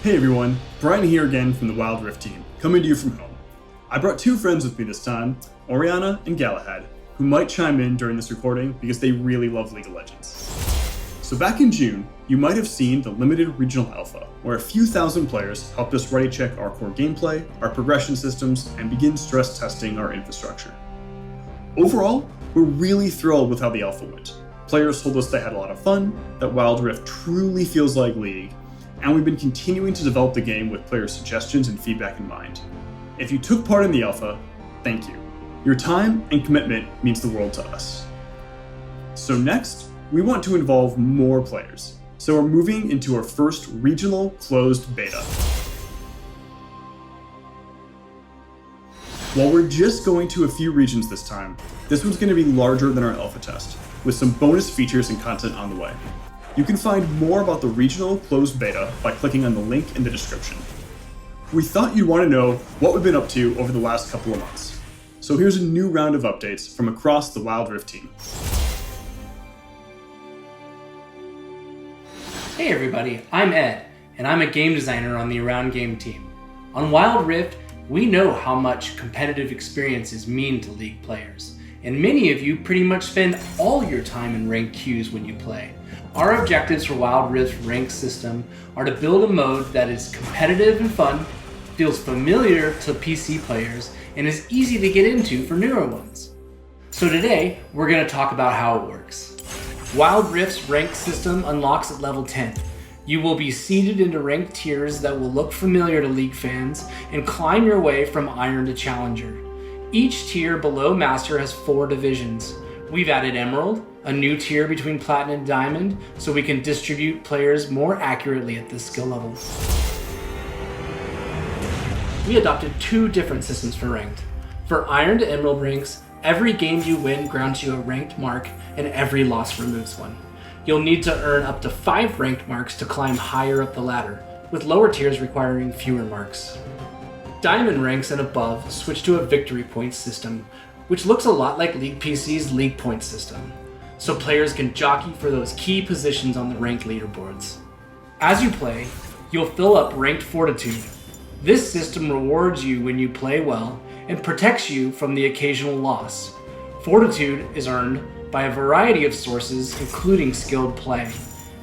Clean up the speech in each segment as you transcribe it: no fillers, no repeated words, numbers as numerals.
Hey everyone, Brian here again from the Wild Rift team, coming to you from home. I brought two friends with me this time, Oriana and Galahad, who might chime in during this recording because they really love League of Legends. So back in June, you might have seen the limited regional alpha, where a few thousand players helped us ready check our core gameplay, our progression systems, and begin stress testing our infrastructure. Overall, we're really thrilled with how the alpha went. Players told us they had a lot of fun, that Wild Rift truly feels like League, and we've been continuing to develop the game with player suggestions and feedback in mind. If you took part in the alpha, thank you. Your time and commitment means the world to us. So next, we want to involve more players. So we're moving into our first regional closed beta. While we're just going to a few regions this time, this one's going to be larger than our alpha test, with some bonus features and content on the way. You can find more about the regional closed beta by clicking on the link in the description. We thought you'd want to know what we've been up to over the last couple of months. So here's a new round of updates from across the Wild Rift team. Hey everybody, I'm Ed, and I'm a game designer on the Around Game team. On Wild Rift, we know how much competitive experiences mean to League players, and many of you pretty much spend all your time in ranked queues when you play. Our objectives for Wild Rift's ranked system are to build a mode that is competitive and fun, feels familiar to PC players, and is easy to get into for newer ones. So today, we're going to talk about how it works. Wild Rift's ranked system unlocks at level 10. You will be seeded into ranked tiers that will look familiar to League fans and climb your way from Iron to Challenger. Each tier below Master has 4 divisions. We've added Emerald, a new tier between Platinum and Diamond, so we can distribute players more accurately at this skill level. We adopted 2 different systems for ranked. For Iron to Emerald ranks, every game you win grants you a ranked mark, and every loss removes one. You'll need to earn up to 5 ranked marks to climb higher up the ladder, with lower tiers requiring fewer marks. Diamond ranks and above switch to a victory points system, which looks a lot like League PC's League Points system, so players can jockey for those key positions on the ranked leaderboards. As you play, you'll fill up ranked Fortitude. This system rewards you when you play well and protects you from the occasional loss. Fortitude is earned by a variety of sources, including skilled play.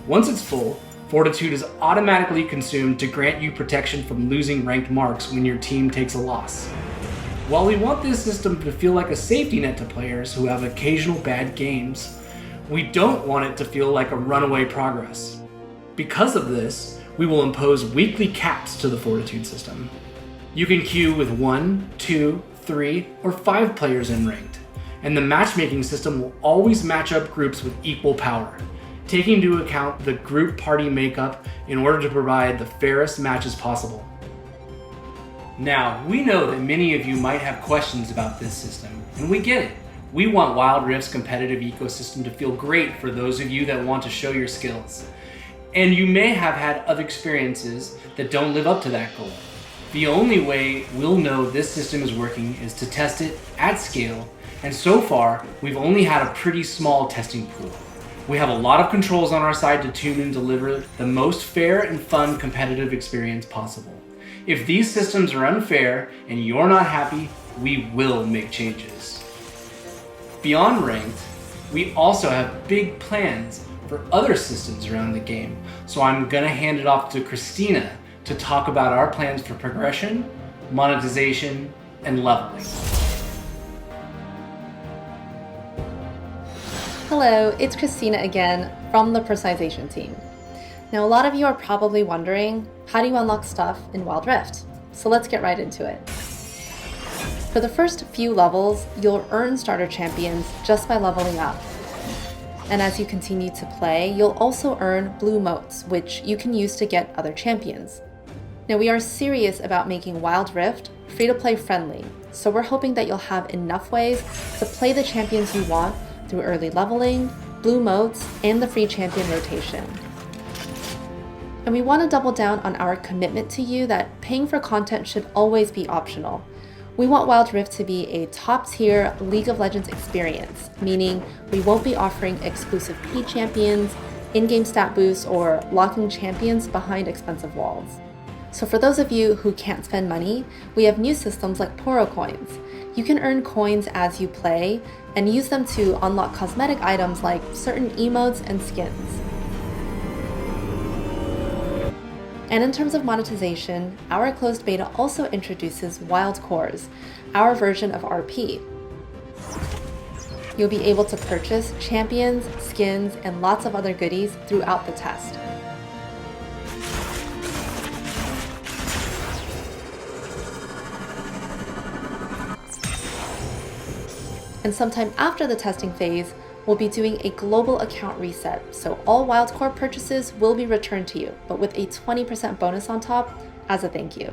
Once it's full, Fortitude is automatically consumed to grant you protection from losing ranked marks when your team takes a loss. While we want this system to feel like a safety net to players who have occasional bad games, we don't want it to feel like a runaway progress. Because of this, we will impose weekly caps to the Fortitude system. You can queue with 1, 2, 3, or 5 players in ranked, and the matchmaking system will always match up groups with equal power, taking into account the group party makeup in order to provide the fairest matches possible. Now, we know that many of you might have questions about this system, and we get it. We want Wild Rift's competitive ecosystem to feel great for those of you that want to show your skills. And you may have had other experiences that don't live up to that goal. The only way we'll know this system is working is to test it at scale, and so far, we've only had a pretty small testing pool. We have a lot of controls on our side to tune and deliver the most fair and fun competitive experience possible. If these systems are unfair and you're not happy, we will make changes. Beyond ranked, we also have big plans for other systems around the game, so I'm gonna hand it off to Christina to talk about our plans for progression, monetization, and leveling. Hello, it's Christina again from the Personalization team. Now, a lot of you are probably wondering, how do you unlock stuff in Wild Rift? So let's get right into it. For the first few levels, you'll earn starter champions just by leveling up. And as you continue to play, you'll also earn blue motes, which you can use to get other champions. Now, we are serious about making Wild Rift free-to-play friendly, so we're hoping that you'll have enough ways to play the champions you want through early leveling, blue motes, and the free champion rotation. And we want to double down on our commitment to you that paying for content should always be optional. We want Wild Rift to be a top-tier League of Legends experience, meaning we won't be offering exclusive paid champions, in-game stat boosts, or locking champions behind expensive walls. So for those of you who can't spend money, we have new systems like Poro coins. You can earn coins as you play and use them to unlock cosmetic items like certain emotes and skins. And in terms of monetization, our closed beta also introduces Wild Cores, our version of RP. You'll be able to purchase champions, skins, and lots of other goodies throughout the test. And sometime after the testing phase, we'll be doing a global account reset, so all Wildcore purchases will be returned to you, but with a 20% bonus on top as a thank you.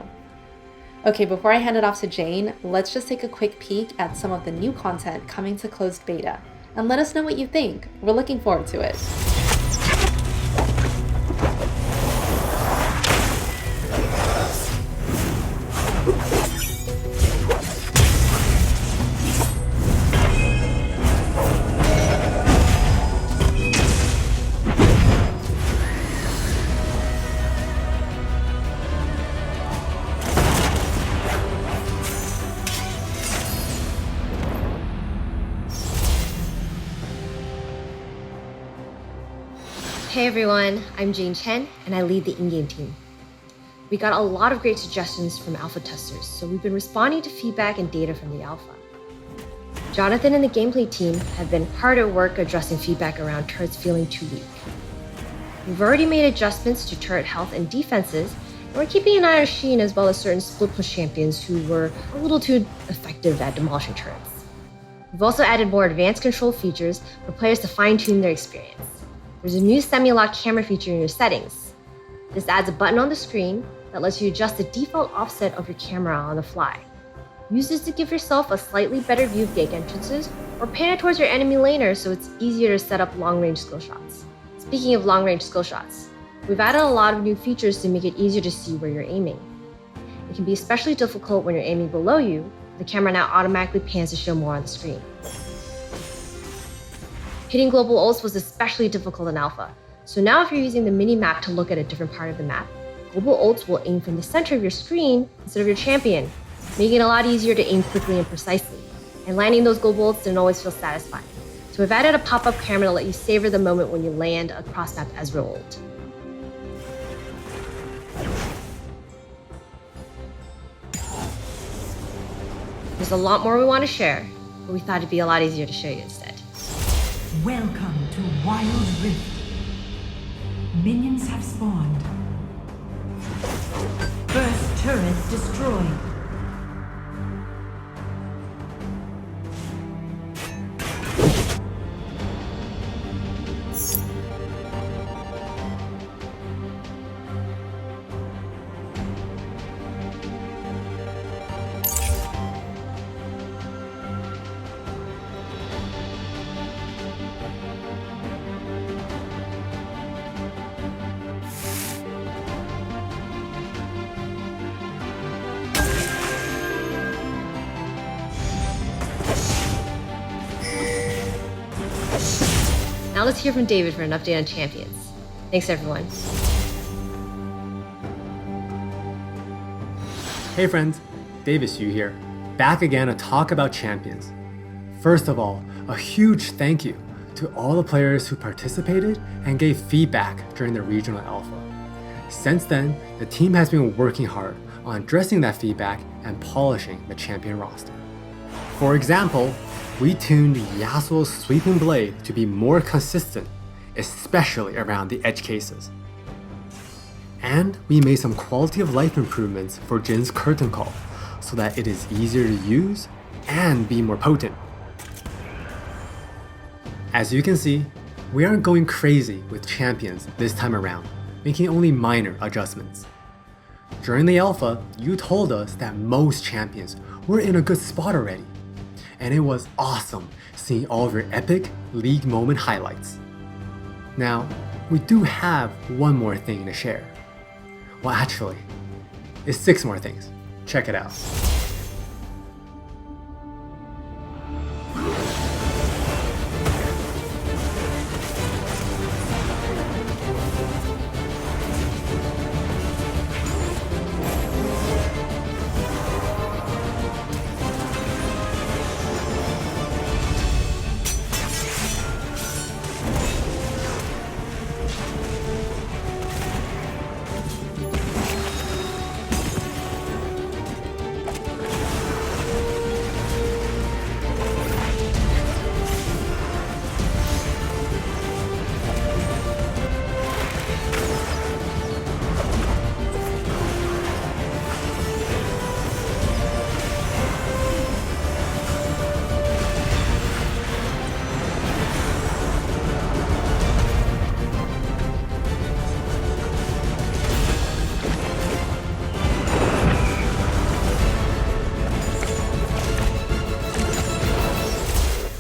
Okay, before I hand it off to Jane, let's just take a quick peek at some of the new content coming to closed beta, and let us know what you think. We're looking forward to it. Hey everyone, I'm Jane Chen and I lead the in-game team. We got a lot of great suggestions from alpha testers, so we've been responding to feedback and data from the alpha. Jonathan and the gameplay team have been hard at work addressing feedback around turrets feeling too weak. We've already made adjustments to turret health and defenses, and we're keeping an eye on Sheen as well as certain split push champions who were a little too effective at demolishing turrets. We've also added more advanced control features for players to fine-tune their experience. There's a new semi-lock camera feature in your settings. This adds a button on the screen that lets you adjust the default offset of your camera on the fly. Use this to give yourself a slightly better view of gate entrances or pan it towards your enemy laner so it's easier to set up long-range skill shots. Speaking of long-range skill shots, we've added a lot of new features to make it easier to see where you're aiming. It can be especially difficult when you're aiming below you. The camera now automatically pans to show more on the screen. Hitting global ults was especially difficult in alpha, so now if you're using the mini-map to look at a different part of the map, global ults will aim from the center of your screen instead of your champion, making it a lot easier to aim quickly and precisely. And landing those global ults didn't always feel satisfying. So we've added a pop-up camera to let you savor the moment when you land a cross-map Ezreal ult. There's a lot more we want to share, but we thought it'd be a lot easier to show you instead. Welcome to Wild Rift. Minions have spawned. First turret destroyed. Now let's hear from David for an update on champions. Thanks everyone. Hey friends, David Xu here, back again to talk about champions. First of all, a huge thank you to all the players who participated and gave feedback during the regional alpha. Since then, the team has been working hard on addressing that feedback and polishing the champion roster. For example, we tuned Yasuo's sweeping blade to be more consistent, especially around the edge cases. And we made some quality of life improvements for Jin's curtain call so that it is easier to use and be more potent. As you can see, we aren't going crazy with champions this time around, making only minor adjustments. During the alpha, you told us that most champions were in a good spot already, and it was awesome seeing all of your epic league moment highlights. Now, we do have one more thing to share. Well, actually, it's 6 more things. Check it out.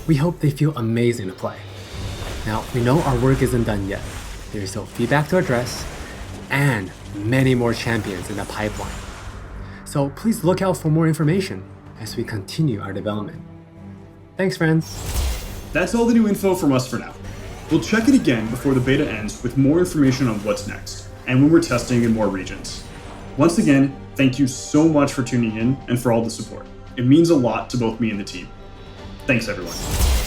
We hope they feel amazing to play. Now, we know our work isn't done yet. There's still feedback to address and many more champions in the pipeline. So please look out for more information as we continue our development. Thanks, friends. That's all the new info from us for now. We'll check it again before the beta ends with more information on what's next, and when we're testing in more regions. Once again, thank you so much for tuning in and for all the support. It means a lot to both me and the team. Thanks, everyone.